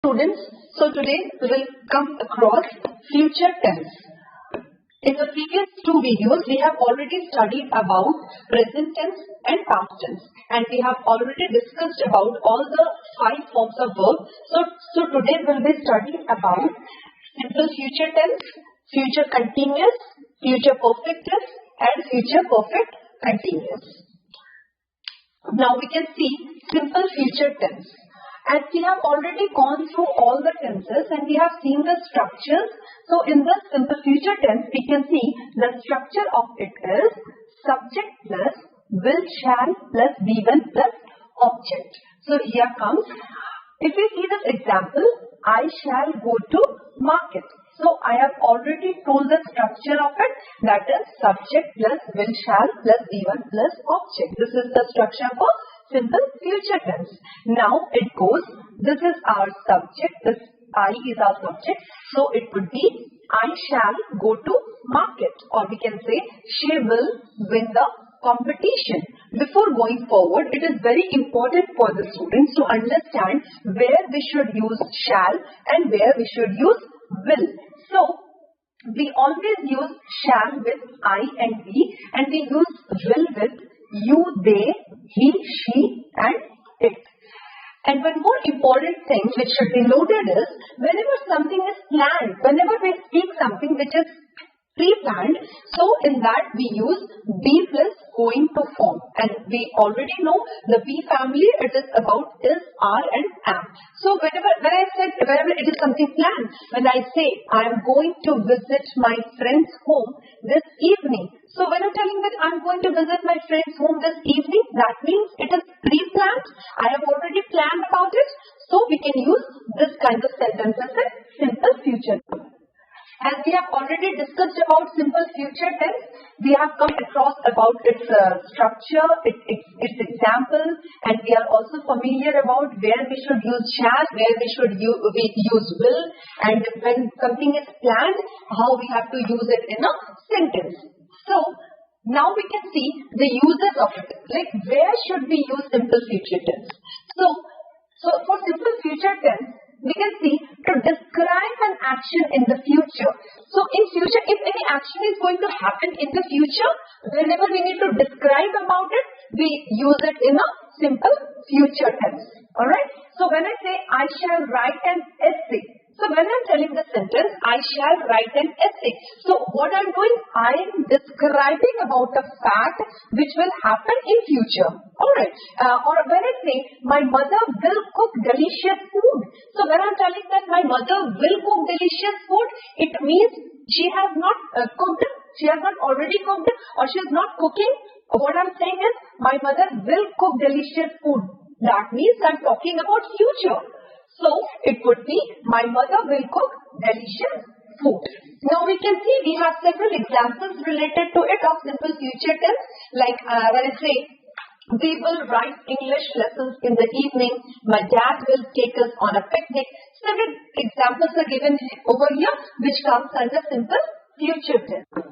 Students, so today we will come across future tense. In the previous two videos, we have already studied about present tense and past tense, and we have already discussed about all the 5 forms of verb. So today we will be studying about simple future tense, future continuous, future perfect tense, and future perfect continuous. Now we can see simple future tense. And we have already gone through all the tenses and we have seen the structures. So in the simple future tense, we can see the structure of it is subject plus will shall plus be-will plus object. So here comes, if we see this example, I shall go to market. So I have already told the structure of it, that is subject plus will shall plus be-will plus object. This is the structure for simple future tense. Now it goes, this is our subject, this I is our subject. So it would be I shall go to market, or we can say she will win the competition. Before going forward, it is very important for the students to understand where we should use shall and where we should use will. So we always use shall with I and we, and we use will with you, they, he, she, and it. And one more important thing which should be noted is, whenever something is planned, whenever we speak something which is pre-planned, so in that we use be plus going to form. And we already know the be family, it is about is, are, and am. So whenever it is something planned, when I say I am going to visit my friend's home this evening, so when I'm telling that I'm going to visit my friend's home this evening, that means it is pre-planned. I have already planned about it. So we can use this kind of sentences in simple future. As we have already discussed about simple future tense, we have come across about its structure, its example, and we are also familiar about where we should use shall, where we should use will, and when something is planned, how we have to use it in a sentence. So now we can see the uses of it, like where should we use simple future tense. So for simple future tense, we can see to describe an action in the future. So in future, if any action is going to happen in the future, whenever we need to describe about it, we use it in a simple future tense. Alright. So when I say I shall write an essay, so when I'm telling the sentence, I shall write an essay. So what I'm doing, I'm describing about a fact which will happen in future. Alright. Or when I say, my mother will cook delicious food. So when I'm telling that my mother will cook delicious food, it means she has not cooked, she has not already cooked, or she is not cooking. What I'm saying is, my mother will cook delicious food. That means I'm talking about future. So it would be, my mother will cook delicious food. Now we can see we have several examples related to it of simple future tense. Like when I say, we will write English lessons in the evening. My dad will take us on a picnic. Several examples are given over here which comes under simple future tense.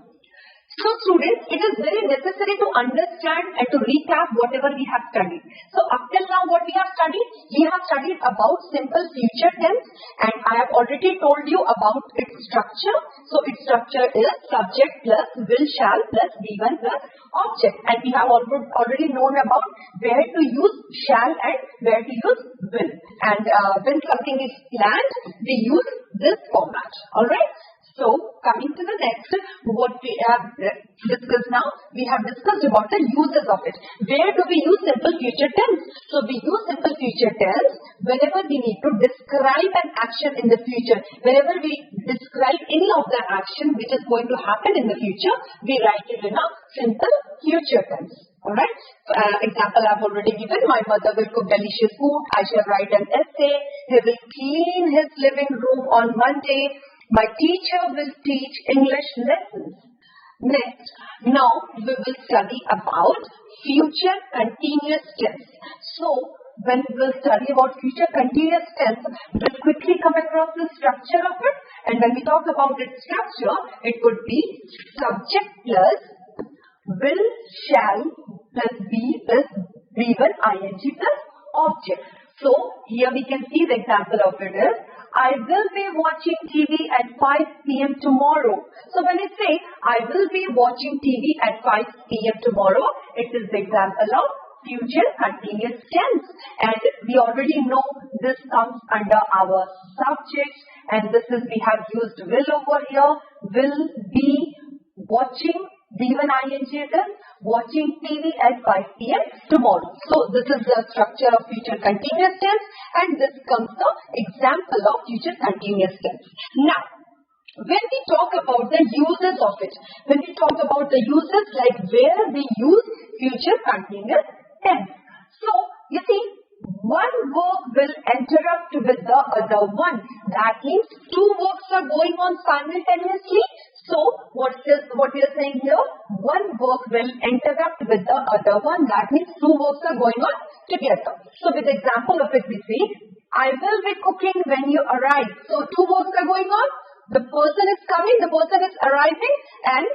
So students, it is very necessary to understand and to recap whatever we have studied. So up till now what we have studied? We have studied about simple future tense, and I have already told you about its structure. So its structure is subject plus will shall plus be-will plus object. And we have already known about where to use shall and where to use will. And when something is planned, we use this format. Alright. So, coming to the next, what we have discussed now, we have discussed about the uses of it. Where do we use simple future tense? So, we use simple future tense whenever we need to describe an action in the future. Whenever we describe any of the action which is going to happen in the future, we write it in a simple future tense. Alright. Example I have already given. My mother will cook delicious food. I shall write an essay. He will clean his living room on Monday. My teacher will teach English lessons. Next, now we will study about future continuous tense. So, when we will study about future continuous tense, we'll quickly come across the structure of it. And when we talk about its structure, it would be subject plus will shall plus be plus be-will ing plus object. So here we can see the example of it is, I will be watching TV at 5 p.m. tomorrow. So when I say I will be watching TV at 5 p.m. tomorrow, it is the example of future continuous tense. And we already know this comes under our subject, and this is, we have used will over here. Will be watching, B1ing it is, watching TV at 5 p.m. tomorrow. So this is the structure of future continuous tense, and this comes the example of future continuous tense. Now, when we talk about the uses of it, when we talk about the uses, like where we use future continuous tense. So, you see, one verb will interrupt with the other one. That means two verbs are going on simultaneously. So, what we are saying here, one verb will interrupt with the other one. That means two verbs are going on together. So, with the example of it, we see, I will be cooking when you arrive. So, two verbs are going on. The person is coming, the person is arriving, and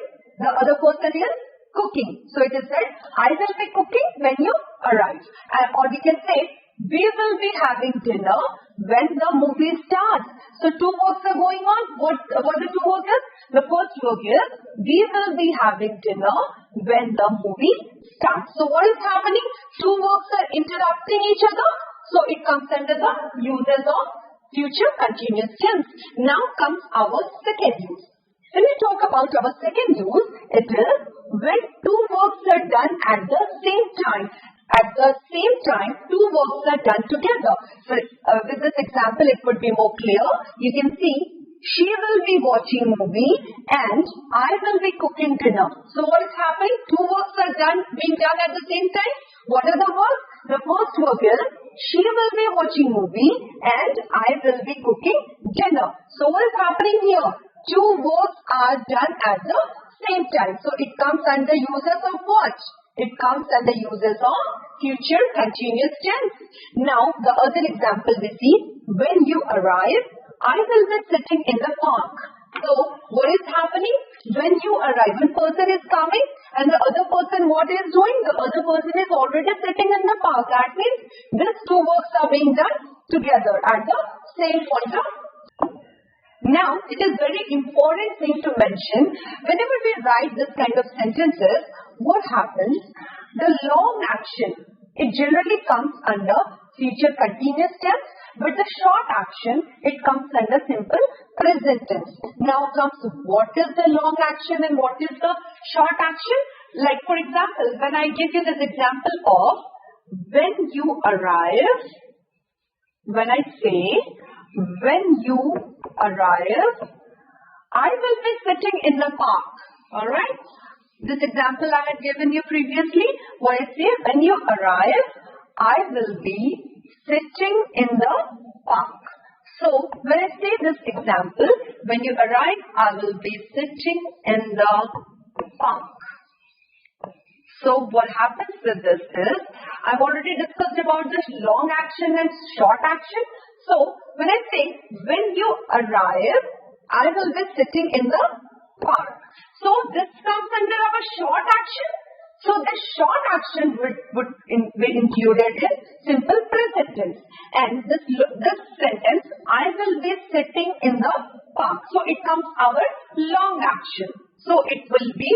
the other person is cooking. So, it is said, I will be cooking when you arrive. Or we can say, we will be having dinner when the movie starts. So, two words are going on. What the two words is? The first word is, we will be having dinner when the movie starts. So, what is happening? Two words are interrupting each other. So, it comes under the uses of future continuous tense. Now comes our second use. When we talk about our second use, it is when two verbs are done at the same time. At the same time, two verbs are done together. So, with this example, it would be more clear. You can see, she will be watching movie and I will be cooking dinner. So, what is happening? Two verbs are being done at the same time. What are the verbs? The first verb is, she will be watching movie and I will be cooking dinner. So, what is happening here? Two verbs are done at the same time. So, it comes under uses of what? It comes under uses of future continuous tense. Now, the other example we see, when you arrive, I will be sitting in the park. So, what is happening? When you arrive, one person is coming and the other person, what is doing? The other person is already sitting in the park. That means these two works are being done together at the same point of time. Now, it is very important thing to mention, whenever we write this kind of sentences, what happens? The long action, it generally comes under future continuous tense, but the short action, it comes under simple present tense. Now comes, what is the long action and what is the short action? Like, for example, when I give you this example of, when you arrive, when I say, when you arrive, I will be sitting in the park. Alright? This example I had given you previously, where I say, when you arrive, I will be sitting in the park. So, when I say this example, when you arrive, I will be sitting in the park. So, what happens with this is, I've already discussed about this long action and short action. So, when I say, when you arrive, I will be sitting in the park. So, this comes under our short action. So, the short action would be included in simple present tense. And this sentence, I will be sitting in the park. So, it comes our long action. So, it will be,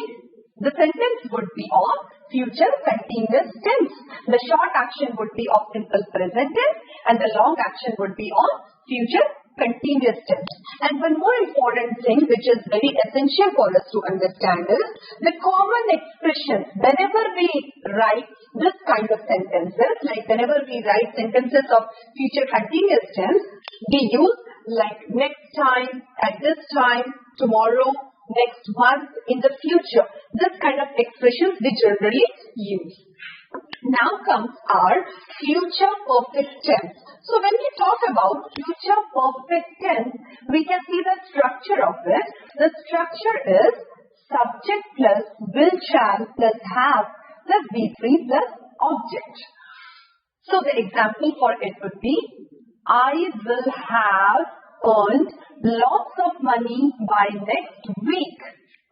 the sentence would be of future continuous tense. The short action would be of simple present tense and the long action would be of future continuous tense. And one more important thing which is very essential for us to understand is the common expressions. Whenever we write this kind of sentences, like whenever we write sentences of future continuous tense, we use like next time, at this time, tomorrow, next month, in the future. This kind of expressions we generally use. Now comes our future perfect tense. So when we talk about future perfect tense, we can see the structure of it. The structure is subject plus will shall plus have plus be3 plus object. So the example for it would be, I will have earned lots of money by next week.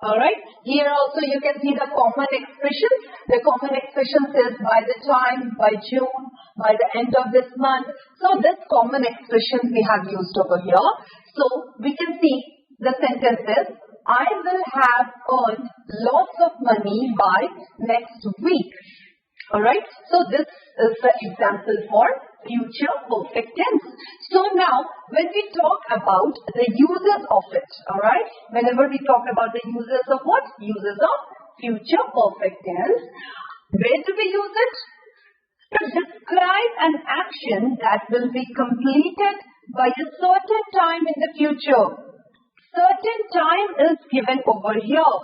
Alright, here also you can see the common expressions. The common expression says by the time, by June, by the end of this month. So this common expression we have used over here. So we can see the sentences, I will have earned lots of money by next week. Alright, so this is the example for future perfect tense. So now, when we talk about the uses of it, alright, whenever we talk about the uses of what? Uses of future perfect tense, where do we use it? To describe an action that will be completed by a certain time in the future. Certain time is given over here.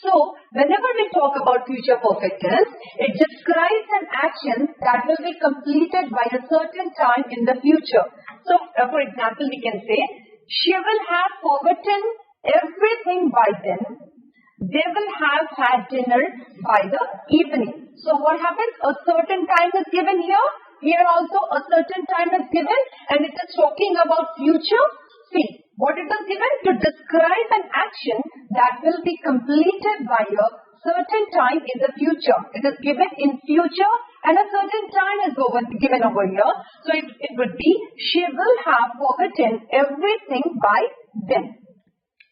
So, whenever we talk about future perfect tense, it describes an action that will be completed by a certain time in the future. So, for example, we can say, she will have forgotten everything by then. They will have had dinner by the evening. So, what happens? A certain time is given here. Here also a certain time is given, and it is talking about future. See, what it is given? To describe an action that will be completed by a certain time in the future. It is given in future and a certain time is given over here. So it would be, she will have forgotten everything by then.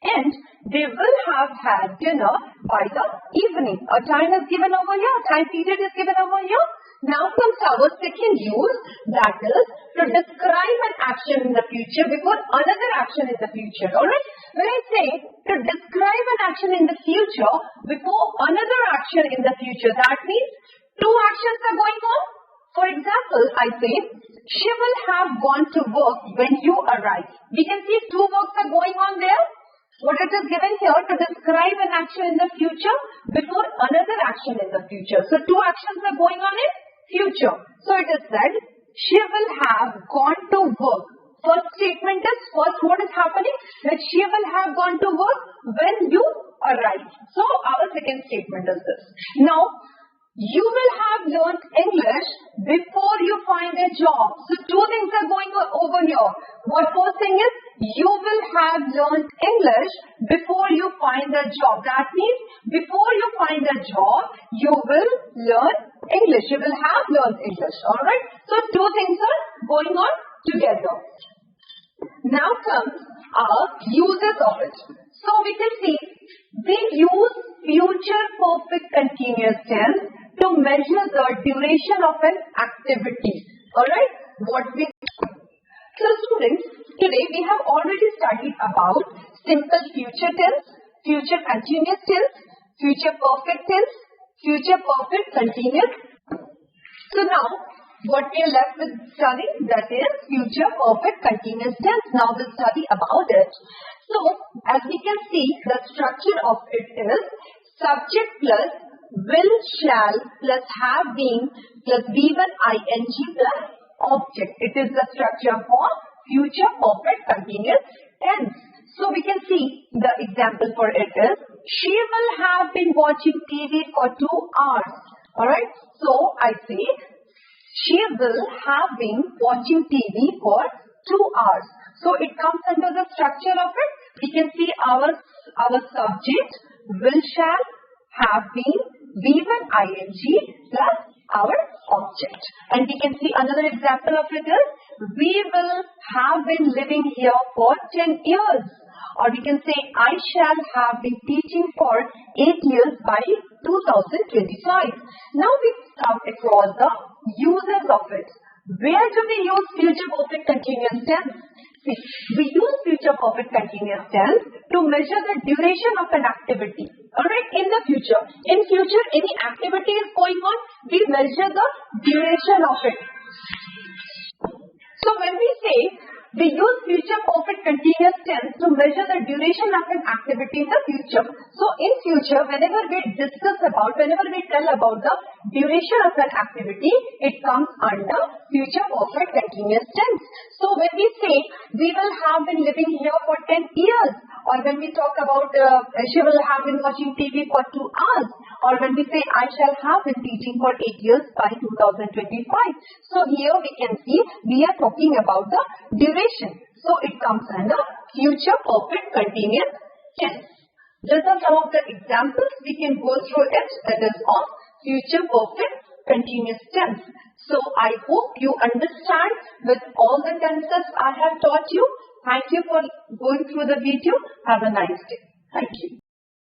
And they will have had dinner by the evening. A time is given over here. Time period is given over here. Now comes our second use, that is to describe an action in the future before another action in the future. Alright? When I say to describe an action in the future before another action in the future, that means two actions are going on. For example, I say, she will have gone to work when you arrive. We can see two works are going on there. What it is given here to describe an action in the future before another action in the future. So two actions are going on in future. So it is said, she will have gone to work. First statement is, first what is happening? That she will have gone to work when you arrive. So our second statement is this. Now, you will have learnt English before you find a job. So two things are going over here. What first thing is, you will have learnt English before you find a job. That means before you find a job, you will learn English. You will have learned English. Alright. So two things are going on together. Now comes our uses of it. So we can see we use future perfect continuous tense to measure the duration of an activity. Alright. So students, today we have already studied about simple future tense, future continuous tense, future perfect tense, future perfect continuous. So now, what we are left with studying, that is future perfect continuous tense. Now we'll study about it. So, as we can see, the structure of it is subject plus will, shall plus have been plus V1 ing plus object. It is the structure for future perfect continuous tense. So we can see the example for it is, she will have been watching TV for 2 hours. Alright, so I say, she will have been watching TV for 2 hours. So it comes under the structure of it. We can see our subject, will, shall, have been, V1 ing plus our object. And we can see another example of it is, we will have been living here for 10 years. Or we can say, I shall have been teaching for 8 years by 2025. Now we come across the uses of it. Where do we use future perfect continuous tense? See, we use future perfect continuous tense to measure the duration of an activity. Alright, in the future. In future, any activity is going on, we measure the duration of it. So when we say, we use future perfect continuous tense to measure the duration of an activity in the future. So in future, whenever we tell about the duration of an activity, it comes under future perfect continuous tense. So when we say, we will have been living here for 10 years, or when we talk about, she will have been watching TV for 2 hours, or when we say, I shall have been teaching for 8 years by 2025. So here we can see, we are talking about the duration. So it comes under future perfect continuous tense. These are some of the examples we can go through it, that is of future perfect continuous tense. So I hope you understand with all the tenses I have taught you. Thank you for going through the video. Have a nice day. Thank you.